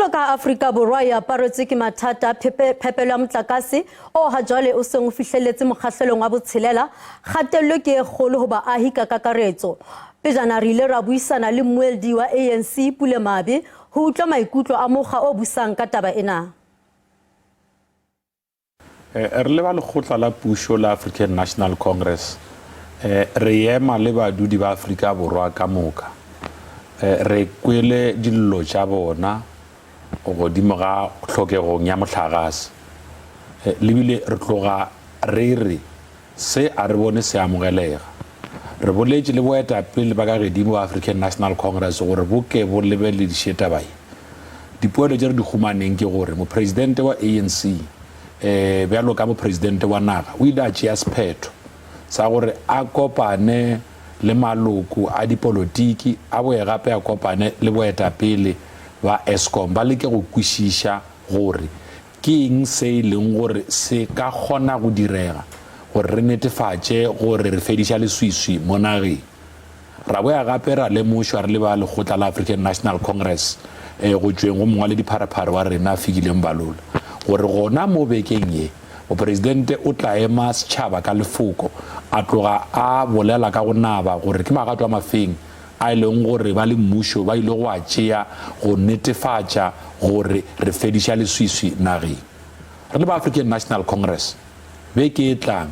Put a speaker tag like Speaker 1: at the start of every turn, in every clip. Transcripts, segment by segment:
Speaker 1: Jwalokaha Afrika Borwa ya aparetswe ke mathata phepelo ya motlakase o ha jwale o seng o fihlelletse mokgahlelong wa Botshelela, kgatello ke e kgolo ho baahi ka kakaretso. Pejana re ile ra buisana le mmuedi wa ANC Pule Mabe ho utlwa maikutlo a mokga o busang ka taba ena.
Speaker 2: Re leba lekgotla la puso la African National Congress re ema le badudi ba Afrika Borwa ka moka re kwele dillo tša bona godimo ga tlhokegong ya motlakase lebile re tloga re se a re bone se amogelega re boletše le boetapele ba ka godimo ba African National Congress gore boke bo lebelediše taba ye dipoelo tše re di humaneng ke gore mopresidente wa ANC bjalo ka mopresidente wa naga o ile a tšea sephetho sa gore a kopane le maloko a dipolotiki a boe gape a kopane le boetapele ba Eskom ba leke go kwešiša gore ke eng se leng gore se ka kgona go direga gore re netefatše gore re fediša leswiswi mo nageng ra boya gape ra lemošwa re le ba lekgotla la African National Congress go tšweng go mongwe le dipharapare wa rena a fikileng balola gore gona mo bekeng ye mopresidente o tla ema setšhaba ka lefoko a tloga a bolela ka go naba gore ke magato a mafeng a ileng gore ba le mmušo ba ile go a tšea go netefatša gore re fediša leswiswi nageng re le ba African National Congress beke e tlang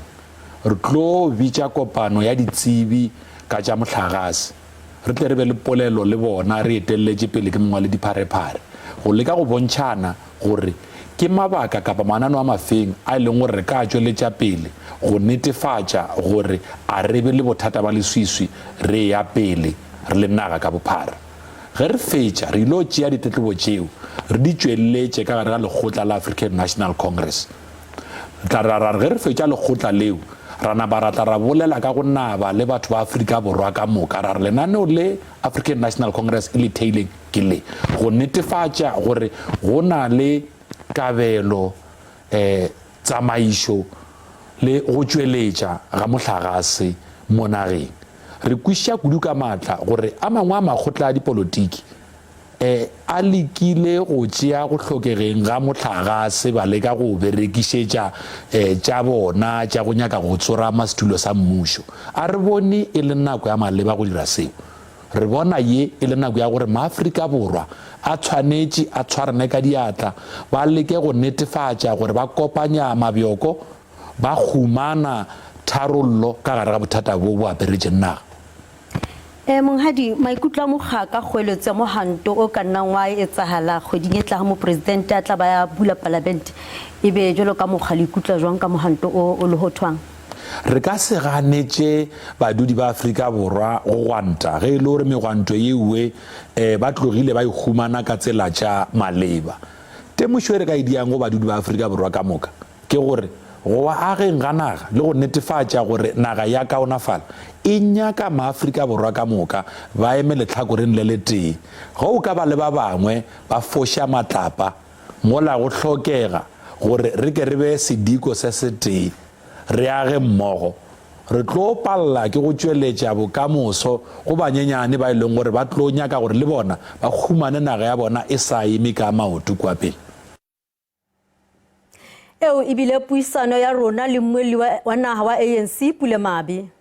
Speaker 2: re tlo bitša kopano ya ditsebi ka tša motlakase re tle re be le polelo le bona re etelletše pele ke mongwe le dipharepare go leka go bontšhana gore ke mabaka kapa manano a mafeng a ileng gore re ka tšweletša pele go netefatša gore a re be le bothata ba leswiswi re ya pele re le naga ka bophara ge re fetša re ilo tšea ditletlebo tšeo re di tšweletše ka gare ga lekgotla la African National Congress ge re fetša lekgotla leo ra naba ra tla ra bolela ka go naba le batho ba Afrika Borwa ka moka ra re lenaneo le African National Congress e le theileng ke le go netefatša gore go na le kabelo tsamaišo le go tšweletša ga motlakase mo nageng re kwešiša kudu ka maatla gore a mangwe a makgotla a dipolotiki a lekile go tšea go hlokegeng ga motlakase ba leka go berekišetša tša bona tša go nyaka go tsorama setulo sa mmušo a re bone e le nako ya maleba go dira seo re bona ye e le nako ya gore maAfrika Borwa a tshwanetše a tshwarane ka diatla ba leke go netefatša gore ba kopanya mabjoko ba humana tharollo ka gare ga bothata bo bo aperetšeng naga
Speaker 1: monghadi maikutlo a mokga ka kgoeletso ya mohanto o ka nnang wa etsahala kgweding e tlang mopresidente a tla ba ya bula palamente e be jwalo ka mokga le ikutlwa jwang ka mohanto o lehothwang
Speaker 2: re ka se ganetše badudi ba Afrika Borwa go gwanta ge e le gore megwanto yeue ba tlogile ba ihumana ka tsela tša maleba temošo e re ka e diang go badudi ba Afrika Borwa ka moka ke gore go ageng ga naga le go netefatša gore naga ya kaonafala e nyaka maAfrika Borwa ka moka ba eme letlhakoreng le le tee ge o ka ba le ba bangwe ba foša matlapa mola go hlokega gore re ke re be sediko se se tee re age mmogo re tlo palela ke go tšweletša bokamoso go banyenyane ba ileng gore ba tlo nyaka gore le bona ba humane naga ya bona e sa eme ka maoto kwa pele
Speaker 1: eo e bile puisano ya rona le mmuedi wa naga wa ANC Pule Mabe.